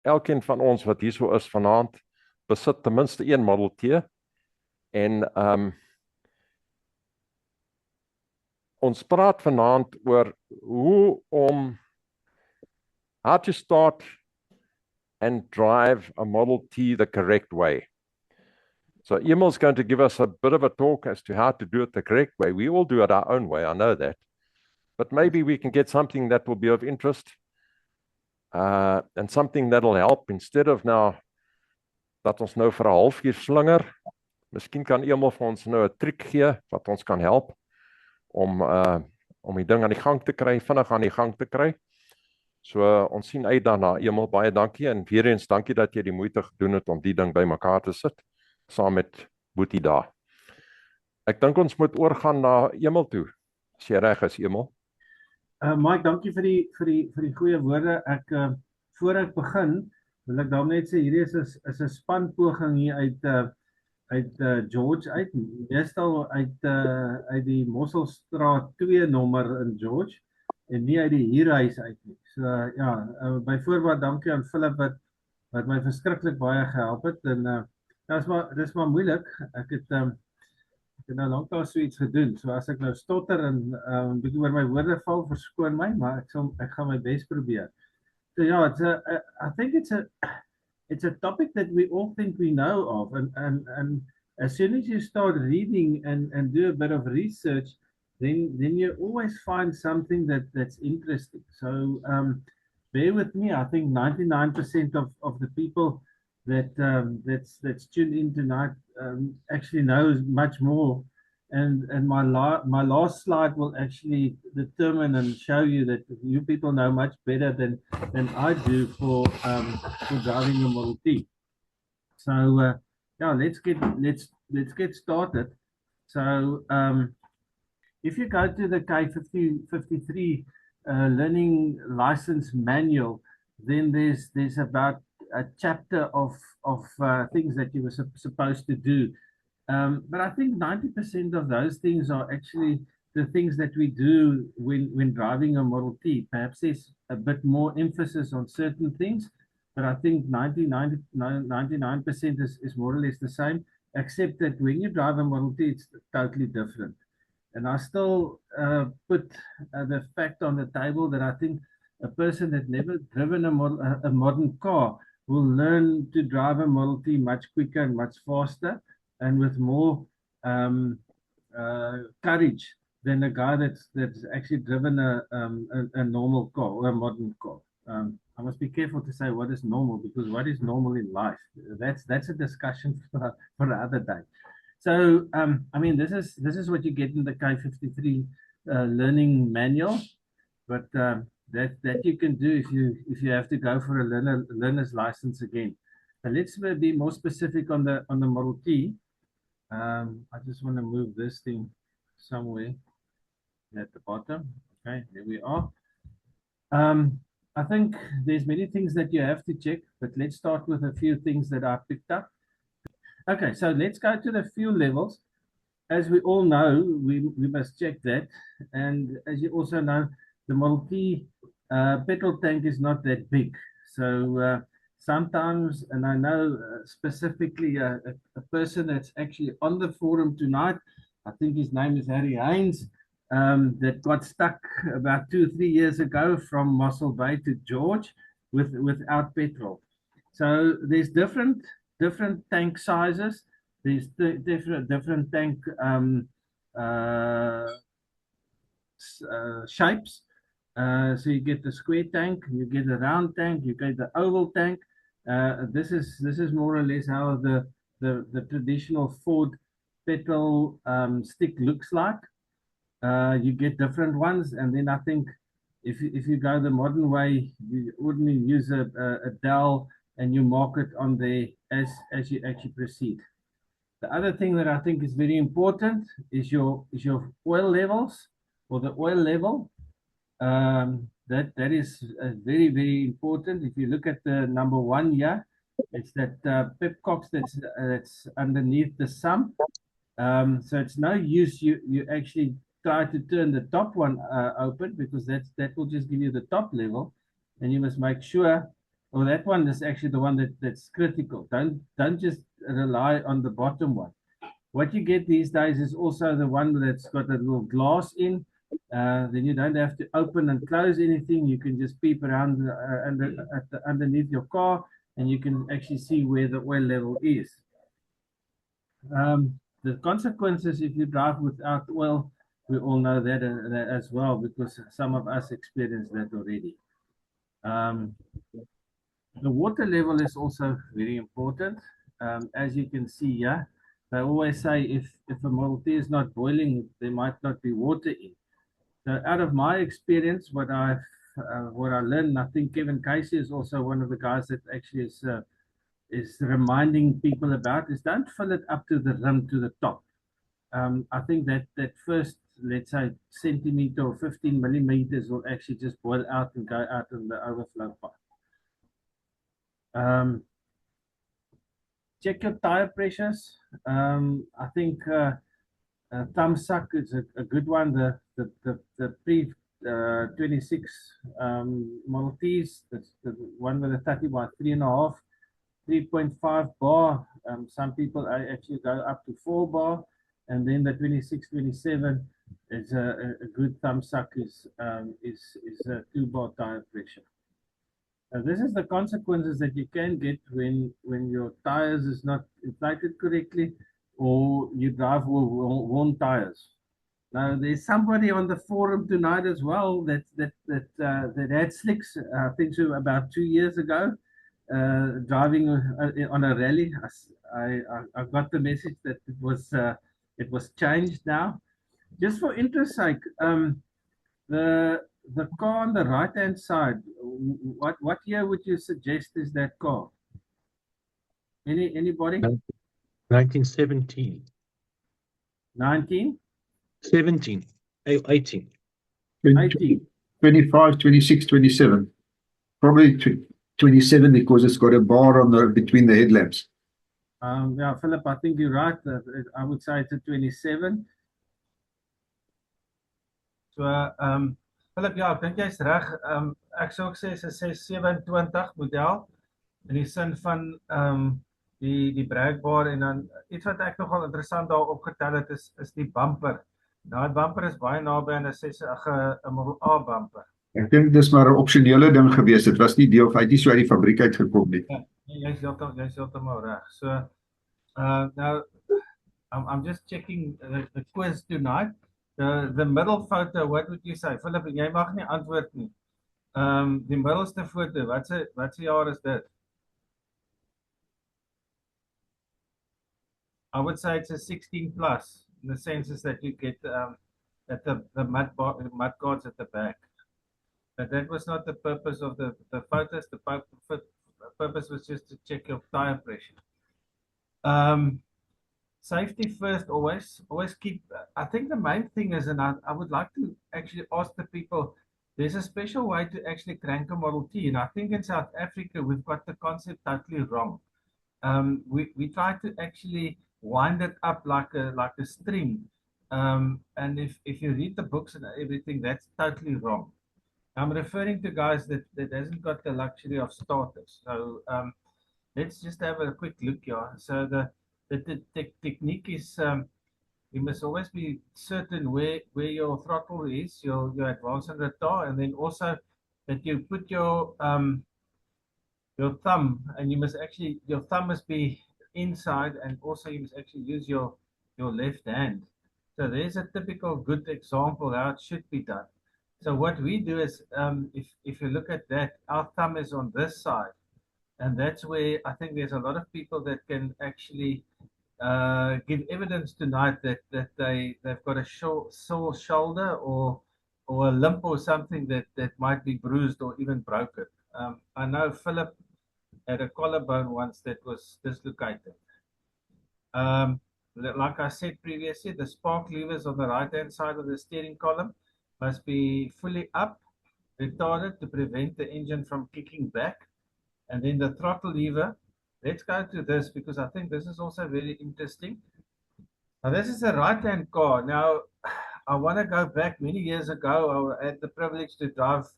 elkeen van ons wat hier so is vanaand besit ten minste een Model T en ons praat vanaand oor how to start and drive a Model T the correct way. So Emil's going to give us a bit of a talk as to how to do it the correct way. We all do it our own way, I know that. But maybe we can get something that will be of interest and something that'll help instead of now dat ons nou vir 'n halfuur slinger. Miskien kan Emil vir ons nou 'n triek gee wat ons kan help om die ding aan die gang te kry, vinnig aan die gang te kry. So ons sien uit daarna. Emil, baie dankie en weer eens dankie dat jy die moeite gedoen het om die ding bymekaar te sit saam met Boetie daar. Ek dink ons moet oorgaan na Emil toe. As jy reg is, Emil. Mike, dankie vir die goeie woorde. Voor ek begin, wil ek dan net sê hierdie is 'n spanpoging hier uit George uit, meestal uit die Mosselstraat 2 nommer in George en nie uit die huurhuis uit nie. So ja, byvoorbeeld dankie aan Philip wat my verskriklik baie gehelp het en dis maar moeilik. Ek het nou lanklaas so iets gedoen. So as ek nou stotter en bietjie oor my woorde val, verskoon my, maar ek gaan my bes probeer. So yeah, I think it's a topic that we all think we know of, and as soon as you start reading and do a bit of research, then you always find something that's interesting. So bear with me. I think 99% of the people that's tuned in tonight actually knows much more. And my last slide will actually determine and show you that you people know much better than I do for driving a Model T. So yeah, let's get started. So if you go to the K53 learning license manual, then there's about a chapter of things that you were supposed to do. But I think 90% of those things are actually the things that we do when driving a Model T. Perhaps there's a bit more emphasis on certain things, but I think 99% is more or less the same, except that when you drive a Model T, it's totally different. And I still put the fact on the table that I think a person that never driven a modern car will learn to drive a Model T much quicker and much faster, and with more courage than a guy that's actually driven a normal car or a modern car. I must be careful to say what is normal, because what is normal in life, that's a discussion for another day. So I mean, this is what you get in the K53 learning manual, but that you can do if you have to go for a learner's license again. But let's be more specific on the Model T. I just want to move this thing somewhere at the bottom. Okay, there we are. I think there's many things that you have to check, but let's start with a few things that I picked up. Okay, so let's go to the fuel levels. As we all know, we must check that. And as you also know, the Model T petrol tank is not that big. So sometimes, and I know specifically a person that's actually on the forum tonight, I think his name is Harry Haynes, that got stuck about 2-3 years ago from Mossel Bay to George without petrol. So there's different tank sizes. There's different tank shapes. So you get the square tank, you get the round tank, you get the oval tank. This is more or less how the traditional Ford petrol stick looks like. You get different ones, and then I think if you go the modern way, you ordinarily use a dowel and you mark it on there as you actually proceed. The other thing that I think is very important is your oil levels, or the oil level. That is very, very important. If you look at the number 1 here, it's that Pepcox that's underneath the sump. So it's no use you actually try to turn the top one open, because that will just give you the top level, and you must make sure Well, that one is actually the one that's critical. Don't just rely on the bottom one. What you get these days is also the one that's got a little glass in. Then you don't have to open and close anything. You can just peep around underneath your car, and you can actually see where the oil level is. The consequences if you drive without oil, we all know that as well, because some of us experienced that already. The water level is also very important. As you can see here, they always say if a Model T is not boiling, there might not be water in. So out of my experience, what I learned, I think Kevin Casey is also one of the guys that actually is reminding people about, is don't fill it up to the rim, to the top. I think that first, let's say, centimeter or 15 millimeters will actually just boil out and go out in the overflow pipe. Check your tire pressures. I think thumb suck is a good one. The pre 26 Model Ts, that's the one with a 30 by 3.5, 3.5 bar. Some people actually go up to 4 bar, and then the 26, 27 is a good thumb suck is a 2 bar tire pressure. This is the consequences that you can get when your tires is not inflated correctly, or you drive with worn tires. Now, there's somebody on the forum tonight as well that had slicks. I think so about 2 years ago, driving on a rally. I got the message that it was changed now. Just for interest sake, the car on the right hand side, what year would you suggest is that car? Anybody? 1917. 19? 17. 18. 18. 25, 26, 27. Probably 27 because it's got a bar on the between the headlamps. Yeah, Philip, I think you're right. I would say it's a 27. So, Philip, ja, ek dink jy's reg. Ek sou ook sê is 'n 627 model in die sin van die breekbaar, en dan iets wat ek nogal interessant daar opgetel het is die bumper. Nou, die bumper is baie naby aan 'n Model A bumper. Ek dink dis maar 'n opsionele ding gewees. Dit was nie deel van, hy het nie so uit die fabriek uit gekom nie. Ja, jy's heeltemal reg. So, now I'm just checking the quiz tonight. The middle photo, what would you say? Philip, jy mag nie antwoord nie. Die middelste foto, wat se jaar is dit? I would say it's a 16 plus, in the sense is that you get at the mud guards at the back. But that was not the purpose of the photos. The purpose was just to check your tire pressure. Safety first, always keep. I think the main thing is, and I would like to actually ask the people, there's a special way to actually crank a Model T, and I think in South Africa we've got the concept totally wrong. We try to actually wind it up like a string, and if you read the books and everything, that's totally wrong. I'm referring to guys that hasn't got the luxury of starters. So let's just have a quick look here. So the technique is, you must always be certain where your throttle is, your advance and retard, and then also that you put your thumb, and your thumb must be inside, and also you must actually use your left hand. So there's a typical good example how it should be done. So what we do is, if you look at that, our thumb is on this side, and that's where I think there's a lot of people that can actually give evidence tonight that they've got a sore shoulder or a limp or something that might be bruised or even broken. I know Philip had a collarbone once that was dislocated. Like I said previously, the spark levers on the right hand side of the steering column must be fully up, retarded, to prevent the engine from kicking back. And then the throttle lever, let's go to this because I think this is also very interesting. Now this is a right-hand car. Now I want to go back many years ago. I had the privilege to drive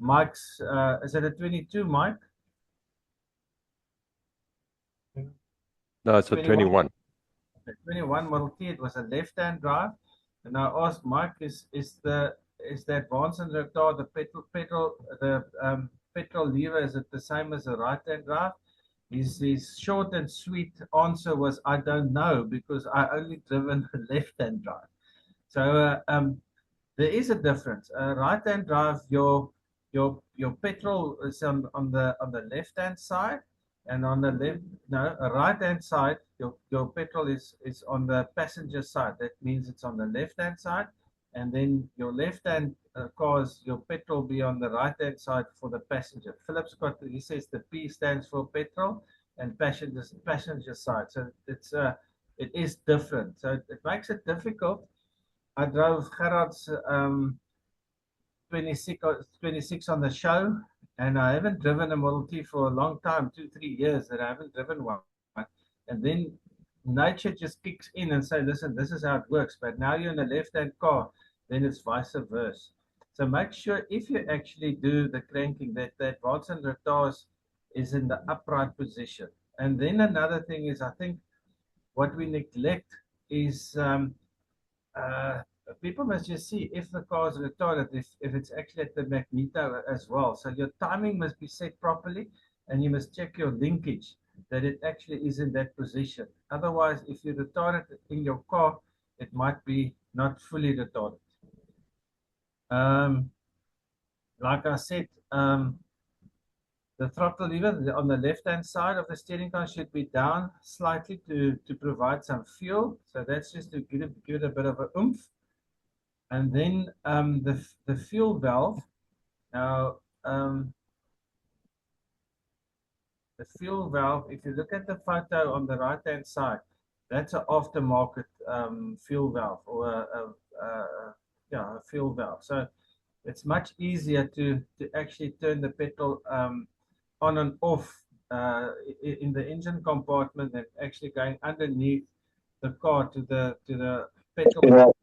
Mike's, is it a 22, Mike? No, it's a 21. The 21 Model T, it was a left-hand drive. And I asked Mike, is the advance and retard, the petrol lever, is it the same as the right-hand drive? His short and sweet answer was, I don't know, because I only driven a left-hand drive. So there is a difference. Right-hand drive, your petrol is on the left-hand side, and on the right-hand side, your petrol is on the passenger side. That means it's on the left-hand side, and then your left-hand cars, your petrol be on the right-hand side for the passenger. Philip's he says the P stands for petrol and passenger side. So it is different. So it makes it difficult. I drove Gerard's 26 on the show, and I haven't driven a Model T for a long time, 2-3 years that I haven't driven one. And then nature just kicks in and say, listen, this is how it works. But now you're in a left-hand car, then it's vice versa. So make sure if you actually do the cranking that the advance and retards is in the upright position. And then another thing is, I think what we neglect is people must just see if the car is retarded, if it's actually at the magneto as well. So your timing must be set properly, and you must check your linkage that it actually is in that position. Otherwise, if you retard it in your car, it might be not fully retarded. Like I said, the throttle lever on the left-hand side of the steering column should be down slightly to provide some fuel. So that's just to give it a bit of a oomph. And then the fuel valve. Now, the fuel valve, if you look at the photo on the right-hand side, that's an aftermarket fuel valve, or a fuel valve. So it's much easier to actually turn the petrol on and off in the engine compartment than actually going underneath the car to the petrol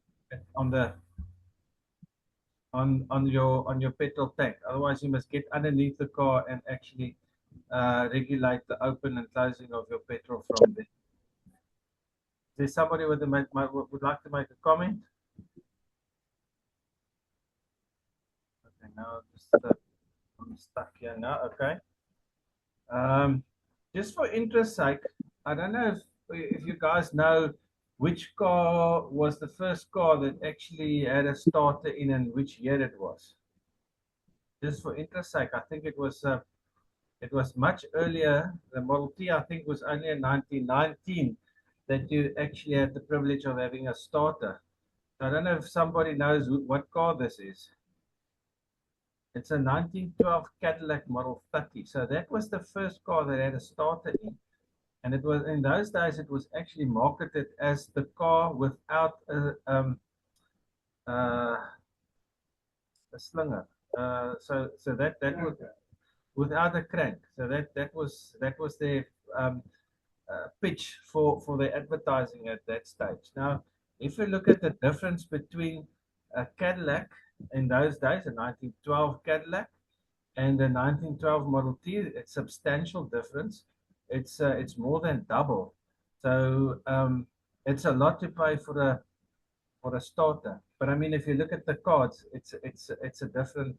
on your petrol tank. Otherwise, you must get underneath the car and actually regulate the open and closing of your petrol from there. Is there somebody would like to make a comment? Okay, now I'm stuck here now. Okay. Just for interest's sake, I don't know if you guys know which car was the first car that actually had a starter in and which year it was. Just for interest's sake, I think it was much earlier. The Model T, I think, was only in 1919 that you actually had the privilege of having a starter. I don't know if somebody knows what car this is. It's a 1912 Cadillac Model 30. So that was the first car that had a starter in. And it was, in those days, it was actually marketed as the car without a slinger. So that was without a crank. So that was their pitch for the advertising at that stage. Now, if you look at the difference between a Cadillac in those days, a 1912 Cadillac, and the 1912 Model T, it's substantial difference. It's more than double. So it's a lot to pay for a starter. But I mean, if you look at the cards, it's a different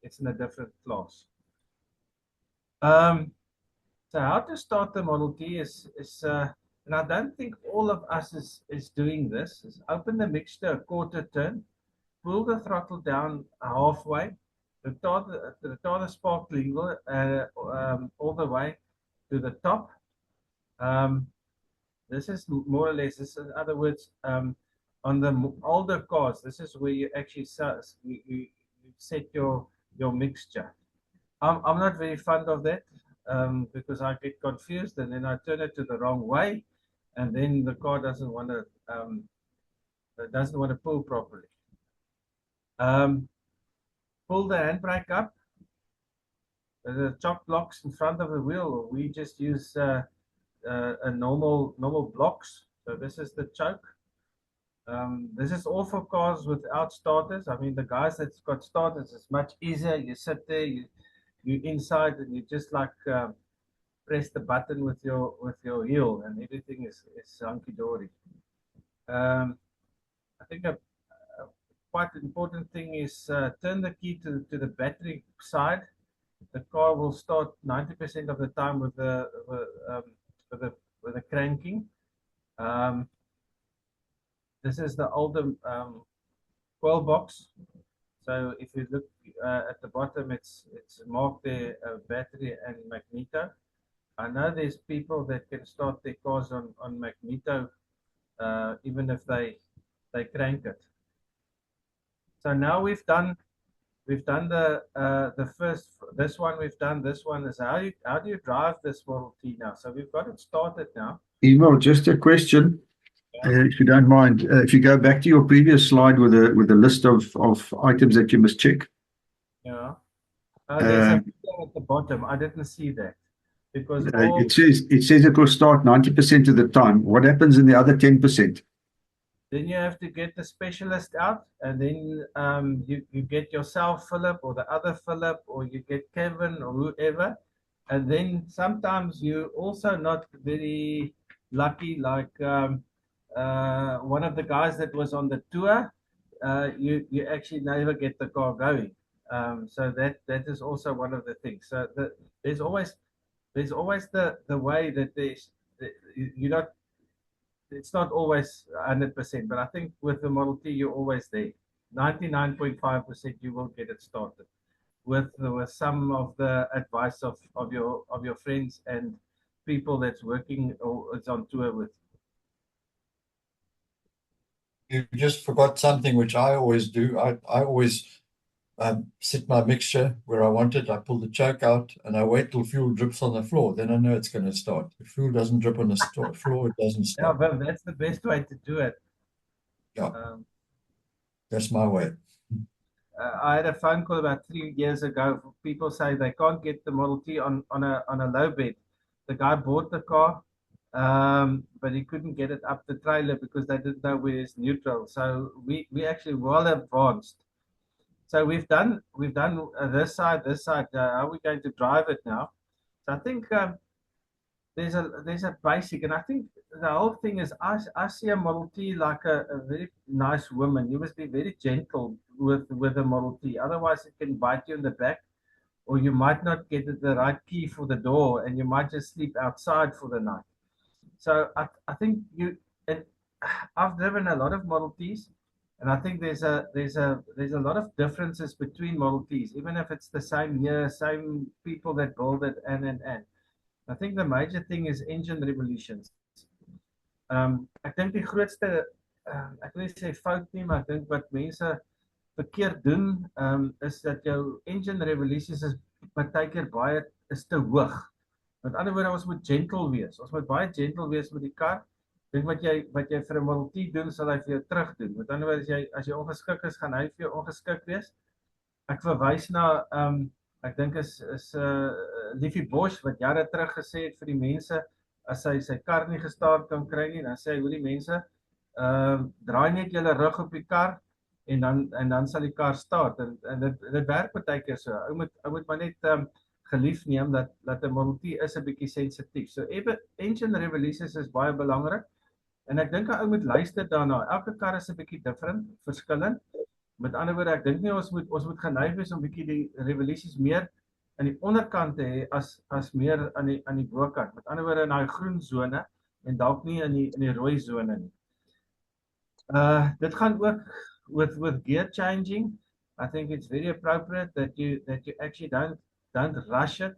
it's in a different class. So how to start the Model T is and I don't think all of us is doing this. Is open the mixture a quarter turn, pull the throttle down halfway, retard the spark lever all the way to the top. This is more or less, this is, in other words, on the older cars, this is where you actually you set your mixture. I'm not very fond of that because I get confused and then I turn it to the wrong way, and then the car doesn't want to pull properly. Pull the handbrake up. The chock blocks in front of the wheel. We just use a normal blocks. So this is the choke. This is all for cars without starters. I mean, the guys that's got starters, it's much easier. You sit there, you inside, and you just like press the button with your heel and everything is hunky dory. I think a quite important thing is turn the key to the battery side. The car will start 90% of the time with the cranking. This is the older coil box. So if you look at the bottom, it's marked there battery and magneto. I know there's people that can start their cars on magneto even if they crank it. So now we've done the first, this one we've done, this one is how do you drive this Model T now? So we've got it started now. Emil, just a question, if you don't mind. If you go back to your previous slide with a list of items that you must check. Yeah. There's a video at the bottom. I didn't see that because It says it will start 90% of the time. What happens in the other 10%? Then you have to get the specialist out, and then you get yourself, Philip, or the other Philip, or you get Kevin or whoever. And then sometimes you're also not very lucky, like one of the guys that was on the tour, you actually never get the car going. So that is also one of the things. So there's always the way that you're not. It's not always 100%, but I think with the Model T, you're always there. 99.5% you will get it started with some of the advice of your friends and people that's working or is on tour with. You just forgot something which I always do. I always set my mixture where I want it. I pull the choke out and I wait till fuel drips on the floor. Then I know it's going to start. If fuel doesn't drip on the floor, it doesn't start. Yeah, well, that's the best way to do it. Yeah, that's my way. I had a phone call about 3 years ago. People say they can't get the Model T on a low bed. The guy bought the car, but he couldn't get it up the trailer because they didn't know where it's neutral. So we actually well advanced. So we've done this side. How are we going to drive it now? So I think there's a basic, and I think the whole thing is I see a Model T like a very nice woman. You must be very gentle with a Model T, otherwise it can bite you in the back, or you might not get the right key for the door, and you might just sleep outside for the night. So I think and I've driven a lot of Model Ts. And I think there's a lot of differences between Model Ts, even if it's the same year, same people that build it, and. I think the major thing is engine revolutions. Ek dink die grootste ek wil nie sê fout nie, maar ek dink wat mense verkeerd doen is dat jou engine revolutions is partykeer baie is te hoog. Met ander woorde, ons moet gentle wees. Ons moet baie gentle wees met die kar. Dink wat jy vir 'n Model T doen, sal hy vir jou terug doen. Met ander woorde, as jy ongeskik is, gaan hy vir jou ongeskik wees. Ek verwys na ek dink is Liefie Bosch wat jare terug gesê het vir die mense as hy sy kar nie gestart kan kry nie, dan sê hy, hoor die mense, draai net julle rug op die kar en dan sal die kar start en dit werk partykeer so. Ou moet maar net gelief neem dat 'n Model T is 'n bietjie sensitief. So engine revolutions is baie belangrik. En ek dink 'n ou moet luister daarna. Elke kar is 'n bietjie different, verskillend. Met ander woorde, ek dink nie ons moet geneig wees om bietjie die revolutions meer aan die onderkant te hê as meer aan die bokant. Met ander woorde in daai groen sone en dalk nie in die rooi sone nie. Dit gaan ook with gear changing. I think it's very appropriate that you actually don't rush it.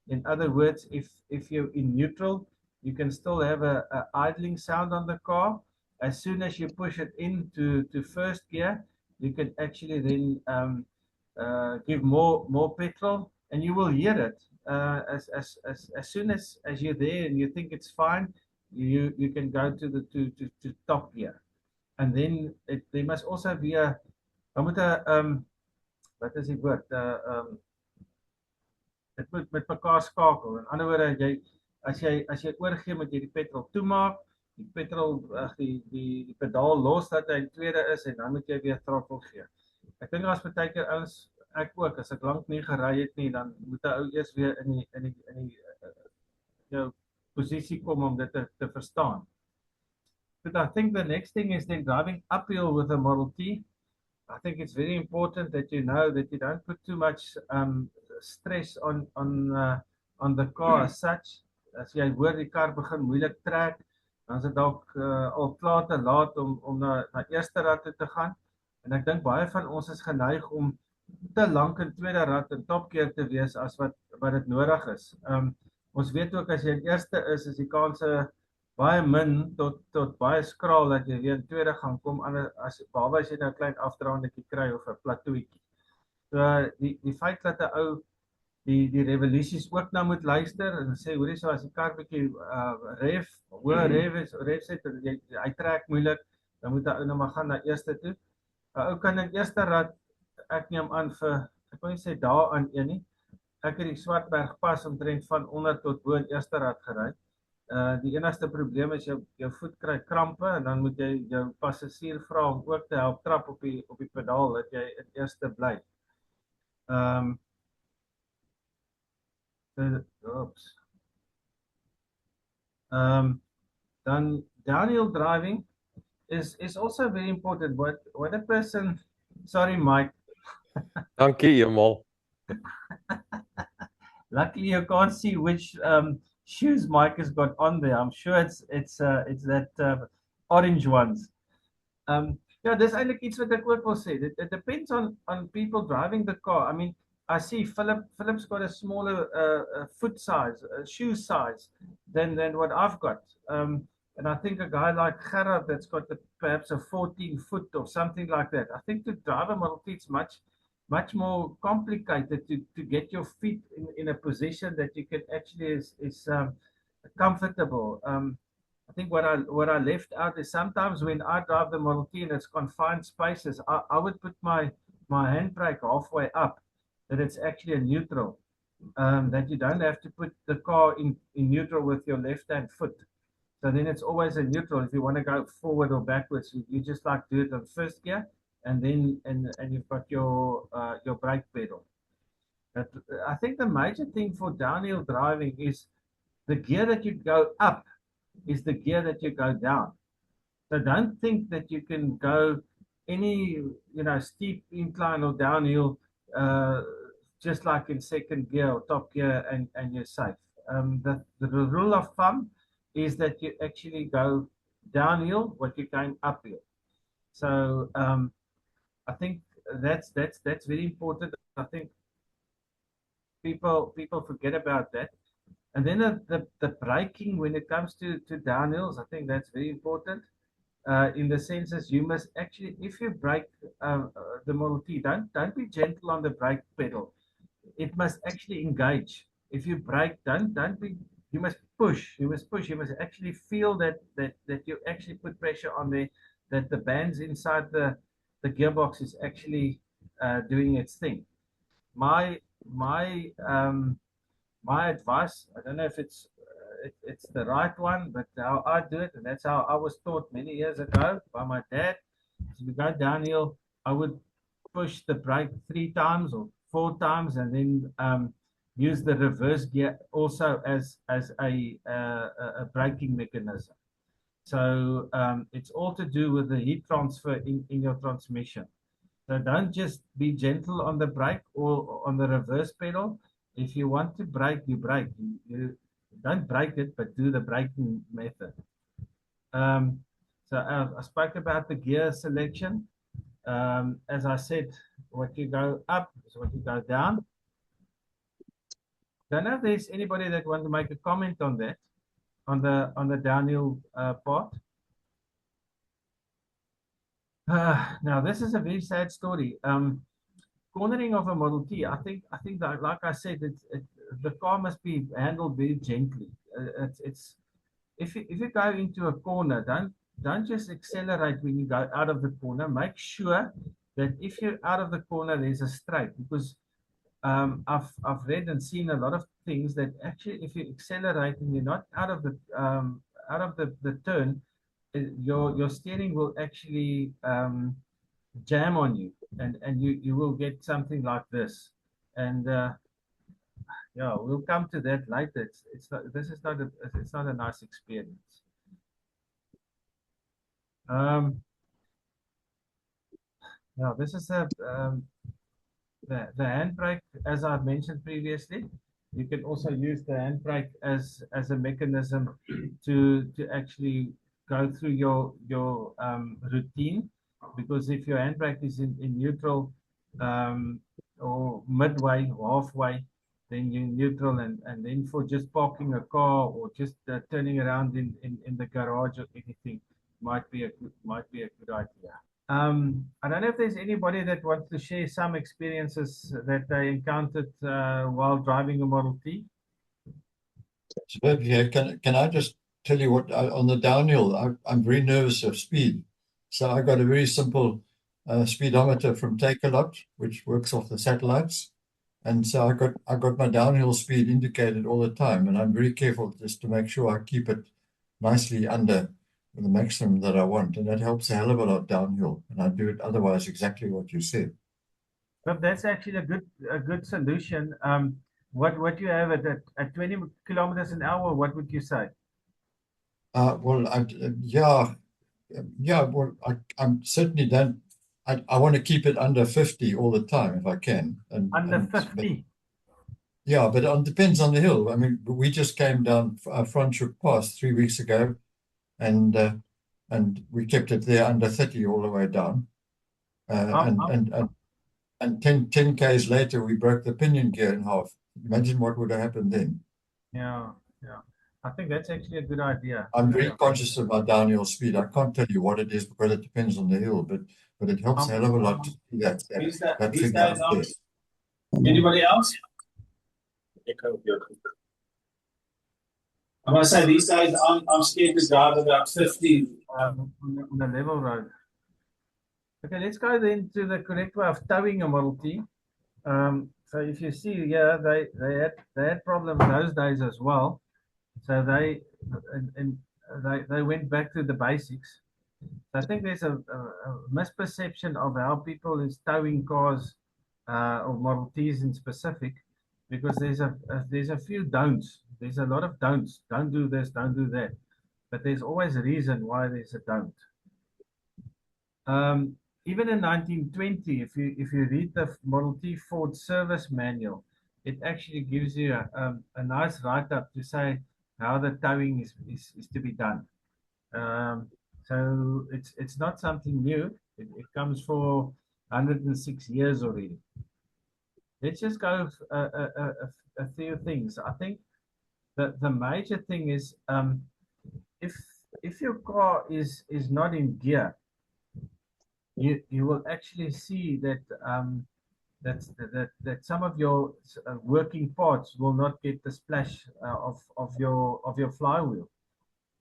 In other words, if you're in neutral, you can still have a idling sound on the car. As soon as you push it into first gear, you can actually then give more petrol, and you will hear it as soon as you're there and you think it's fine. You can go to top gear, and then there must also be wat is die woord? Dit moet met mekaar skakel. In ander woorde, as jy oorgee, moet jy die petrol toemaak, die petrol die pedaal los dat hy in tweede is en dan moet jy weer throttle gee. Ek dink as partykeer ouens, ek ook, as ek lank nie gery het nie, dan moet 'n ou eers weer in die jou posisie kom om dit te verstaan. But I think the next thing is then driving uphill with a Model T. I think it's very important that you know that you don't put too much stress on the car as such. As jy hoor die kar begin moeilik trek, dan is dit dalk al klaar te laat om na eerste rad toe te gaan. En ek dink baie van ons is geneig om te lank in tweede rad en topkeer te wees as wat dit nodig is. Ons weet ook as jy in eerste is die kanse baie min tot baie skraal dat jy weer in tweede gaan kom, as behalwe as jy nou 'n klein afdraandetjie kry of 'n plateauetjie. So die feit dat 'n ou die revolusies ook nou moet luister en sê hoorie so as die kar bietjie hoë ref sit en hy trek moeilik, dan moet 'n ou nou maar gaan na eerste toe. 'n Ou kan in eerste rad, ek neem aan vir ek wil nie sê daar aan een nie. Ek het die Swartberg pas omtrent van onder tot bo in eerste rad gery. Die enigste probleem is jou voet kry krampe en dan moet jy jou passasier vra om ook te help trap op die pedaal dat jy in eerste bly. Then downhill driving is also very important. What a person, sorry Mike. Dankie Jemal. Luckily you can't see which shoes Mike has got on there. I'm sure it's that orange ones. Yeah, there's eintlik iets wat ek ook wil sê. It depends on people driving the car. I mean, I see Philip's got a smaller foot size, shoe size than what I've got. And I think a guy like Gerard that's got perhaps a 14-foot or something like that. I think to drive a Model T it's much more complicated to get your feet in a position that you can actually is comfortable. I think what I left out is sometimes when I drive the Model T and it's confined spaces, I would put my handbrake halfway up, that it's actually a neutral, that you don't have to put the car in neutral with your left hand foot. So then it's always a neutral. If you want to go forward or backwards, you just like do it on first gear. And then and you've got your brake pedal. But I think the major thing for downhill driving is the gear that you go up is the gear that you go down. So don't think that you can go any steep incline or downhill just like in second gear or top gear and you're safe. The rule of thumb is that you actually go downhill what you're going uphill. So I think that's very important. I think people forget about that. And then the braking when it comes to downhills, I think that's very important. In the sense as you must actually, if you brake the Model T, don't be gentle on the brake pedal. It must actually engage. If you brake, don't be. You must push. You must push. You must actually feel that you actually put pressure on that the bands inside the gearbox is actually doing its thing. My advice, I don't know if it's the right one, but how I do it, and that's how I was taught many years ago by my dad. So we go downhill, I would push the brake 3 times or 4 times, and then use the reverse gear also as a braking mechanism. So it's all to do with the heat transfer in your transmission. So don't just be gentle on the brake or on the reverse pedal. If you want to brake, you brake. You don't brake it, but do the braking method. So I spoke about the gear selection. As I said, what you go up is what you go down. Don't know if there's anybody that wants to make a comment on that, on the downhill part. Now this is a very sad story. Cornering of a Model T, I think that, like I said, the car must be handled very gently. If you go into a corner, don't just accelerate when you go out of the corner. Make sure that if you're out of the corner, there's a straight, because I've read and seen a lot of things that actually, if you accelerate and you're not out of the turn, your steering will actually jam on you, and you will get something like this. And yeah, we'll come to that later. It's not, this is not a, it's not a nice experience. Now this is the handbrake, as I've mentioned previously. You can also use the handbrake as a mechanism to actually go through your routine, because if your handbrake is in neutral or midway or halfway, then you're neutral, and then for just parking a car or just turning around in the garage or anything might be a good idea. I don't know if there's anybody that wants to share some experiences that they encountered while driving a Model T. So here, can I just tell you what, on the downhill, I'm very nervous of speed. So I got a very simple speedometer from Takealot, which works off the satellites. And so I got my downhill speed indicated all the time. And I'm very careful just to make sure I keep it nicely under the maximum that I want. And that helps a hell of a lot downhill. And I do it otherwise exactly what you said. But that's actually a good solution. What you have at 20 kilometers an hour, what would you say? Well, well, I'm certainly don't. I want to keep it under 50 all the time if I can. Under 50? Yeah, but it depends on the hill. I mean, we just came down Franschhoek Pass 3 weeks ago, and we kept it there under 30 all the way down. And 10 Ks later, we broke the pinion gear in half. Imagine what would have happened then. Yeah. I think that's actually a good idea. I'm very conscious of my downhill speed. I can't tell you what it is because it depends on the hill, but it helps a hell of a lot to see that figure out there. Anybody else? I must say, these days I'm scared to drive about 50 on the level road. Okay, let's go then to the correct way of towing a Model T. So if you see here, they had problems those days as well. So they went back to the basics. So I think there's a misperception of how people is towing cars or Model Ts in specific, because there's a few don'ts. There's a lot of don'ts. Don't do this, don't do that. But there's always a reason why there's a don't. Even in 1920, if you read the Model T Ford service manual, it actually gives you a nice write-up to say how the towing is to be done. So it's not something new. It comes for 106 years already. Let's just go a few things. I think the major thing is if your car is not in gear, you will actually see that that some of your working parts will not get the splash of your flywheel,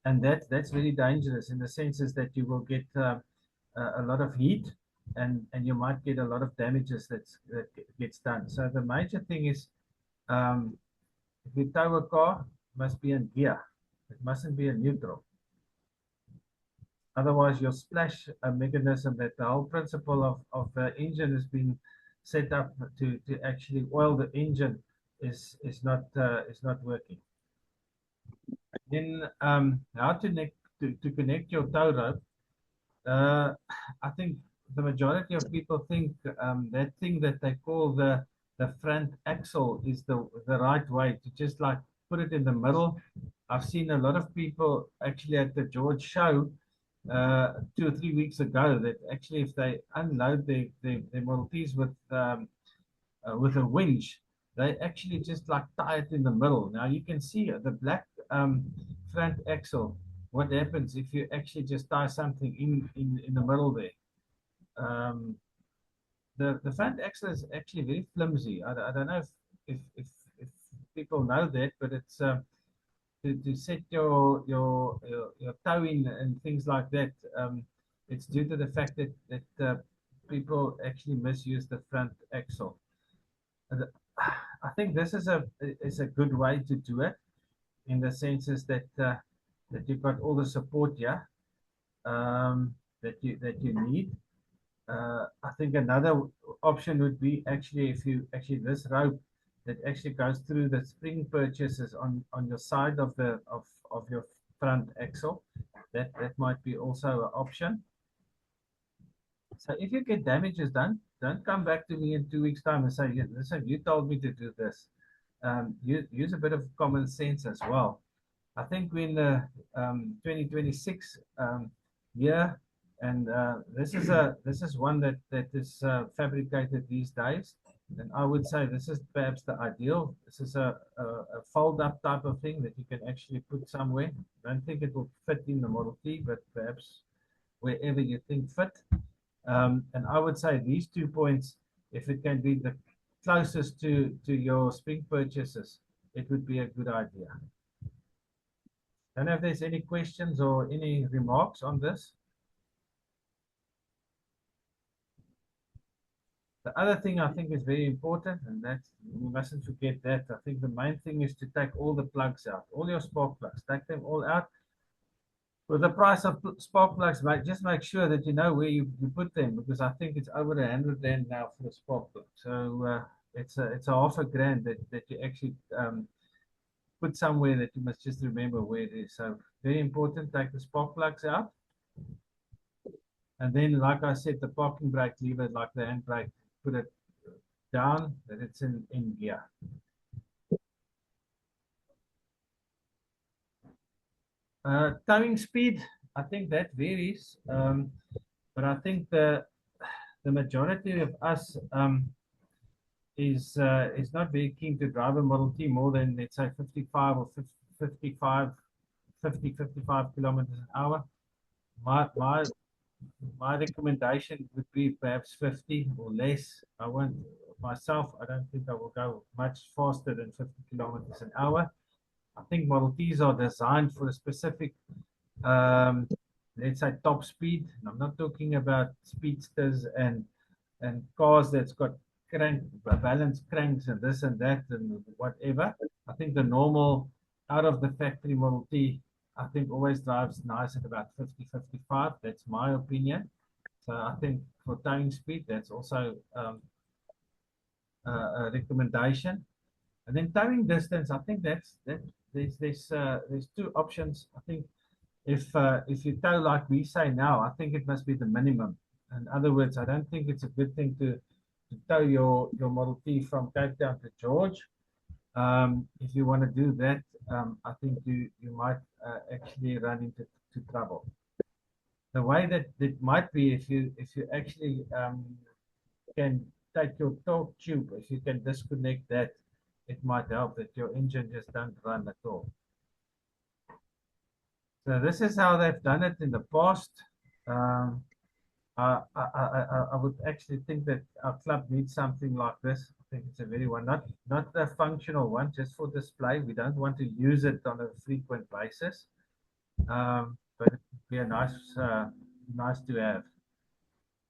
and that's very dangerous in the senses that you will get a lot of heat, and you might get a lot of damages that gets done. So the major thing is, if you tow a car, it must be in gear. It mustn't be in neutral. Otherwise, your splash mechanism, that the whole principle of the engine has been set up to actually oil the engine, is not working. Then how to connect your tow rope. I think the majority of people think that thing that they call the front axle is the right way, to just like put it in the middle. I've seen a lot of people actually at the George show 2 or 3 weeks ago that actually if they unload their Model Ts with a winch, they actually just like tie it in the middle. Now you can see the black front axle. What happens if you actually just tie something in the middle there? The front axle is actually very flimsy. I don't know if people know that, but it's to set your towing and things like that. It's due to the fact that people actually misuse the front axle. I think this is a good way to do it, in the senses that you've got all the support here that you need. I think another option would be actually, if you this rope that actually goes through the spring purchases on your side of the of your front axle. That might be also an option. So if you get damages done, don't come back to me in 2 weeks' time and say, yeah, listen, you told me to do this. Use a bit of common sense as well. I think we're in the 2026 year, and this is one that is fabricated these days. And I would say this is perhaps the ideal. This is a fold-up type of thing that you can actually put somewhere. I don't think it will fit in the Model T, but perhaps wherever you think fit. And I would say these 2 points, if it can be the closest to your spring purchases, it would be a good idea. I don't know if there's any questions or any remarks on this. The other thing I think is very important, and that we mustn't forget that. I think the main thing is to take all the plugs out, all your spark plugs, take them all out. With the price of spark plugs, just make sure that you know where you put them, because I think it's over R100 now for the spark plug. So it's a $500 that you actually put somewhere that you must just remember where it is. So very important, take the spark plugs out. And then, like I said, the parking brake lever, like the handbrake, put it down, that it's in gear. Towing speed, I think that varies, but I think the majority of us is not very keen to drive a Model T more than, let's say, 55 or 55 kilometers an hour. My recommendation would be perhaps 50 or less. I don't think I will go much faster than 50 kilometers an hour. I think Model Ts are designed for a specific, let's say, top speed. And I'm not talking about speedsters and cars that's got balance cranks and this and that and whatever. I think the normal out of the factory Model T, I think always drives nice at about 50, 55. That's my opinion. So I think for towing speed, that's also a recommendation. And then towing distance, I think there's 2 options. I think if you tow like we say now, I think it must be the minimum. In other words, I don't think it's a good thing to tow your Model T from Cape Town to George. If you want to do that, I think you might actually run into trouble. The way that it might be, if you actually can take your torque tube, if you can disconnect that, it might help that your engine just don't run at all. So this is how they've done it in the past. I would actually think that our club needs something like this. I think it's a very one, not a functional one, just for display. We don't want to use it on a frequent basis, but it would be a nice to have.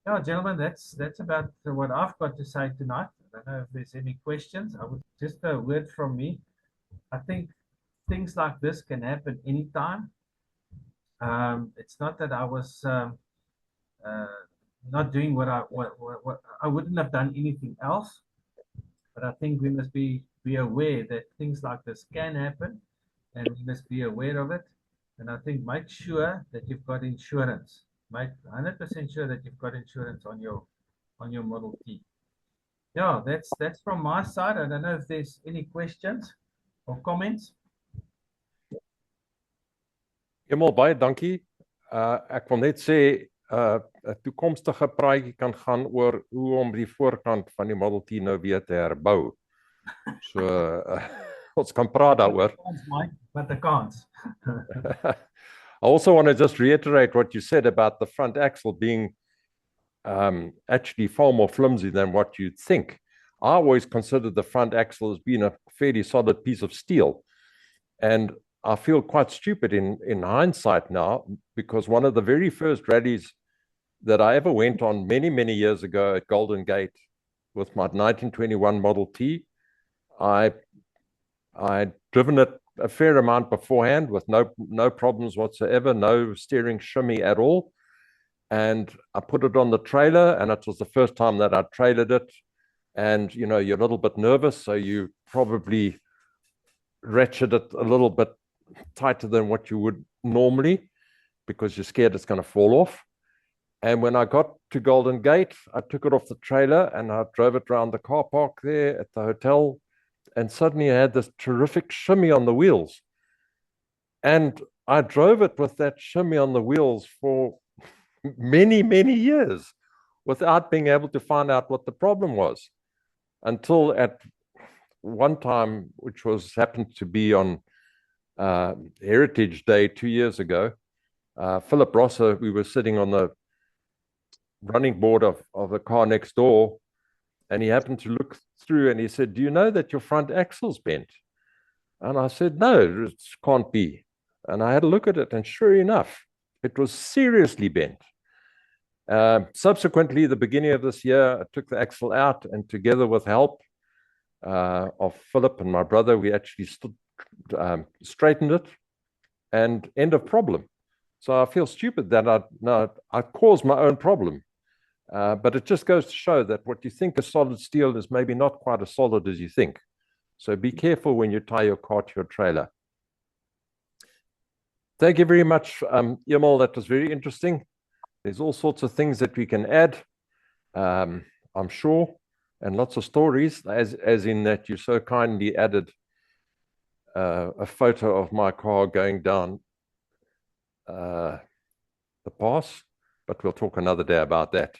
Yeah, gentlemen, that's about what I've got to say tonight. I don't know if there's any questions. I would just a word from me. I think things like this can happen anytime. It's not that I was not doing what I wouldn't have done anything else, but I think we must be aware that things like this can happen, and we must be aware of it. And I think make sure that you've got insurance. Make 100% sure that you've got insurance on your Model T. Yeah, that's from my side. I don't know if there's any questions or comments. Emal, baie dankie. Ek wil net sê 'n toekomstige praatjie kan gaan oor hoe om die voorkant van die Model T nou weer te herbou. So ons kan praat daaroor. But I can't. I also want to just reiterate what you said about the front axle being actually far more flimsy than what you'd think. I always considered the front axle as being a fairly solid piece of steel. And I feel quite stupid in hindsight now, because one of the very first rallies that I ever went on many, many years ago at Golden Gate with my 1921 Model T, I'd driven it a fair amount beforehand with no problems whatsoever, no steering shimmy at all. And I put it on the trailer, and it was the first time that I trailered it. and you know you're a little bit nervous, so you probably ratchet it a little bit tighter than what you would normally because you're scared it's going to fall off. And when I got to Golden Gate, I took it off the trailer and I drove it around the car park there at the hotel, and suddenly I had this terrific shimmy on the wheels. And I drove it with that shimmy on the wheels for many, many years without being able to find out what the problem was, until at one time, which happened to be on Heritage Day 2 years ago, Philip Rosser, we were sitting on the running board of the car next door, and he happened to look through and he said, "Do you know that your front axle's bent?" And I said, "No, it can't be." And I had a look at it, and sure enough, it was seriously bent. Subsequently, the beginning of this year, I took the axle out, and together with help of Philip and my brother, we actually straightened it, and end of problem. So I feel stupid that I caused my own problem. But it just goes to show that what you think is solid steel is maybe not quite as solid as you think. So be careful when you tie your car to your trailer. Thank you very much, Emil. That was very interesting. There's all sorts of things that we can add, I'm sure, and lots of stories, as in that you so kindly added a photo of my car going down the pass, but we'll talk another day about that.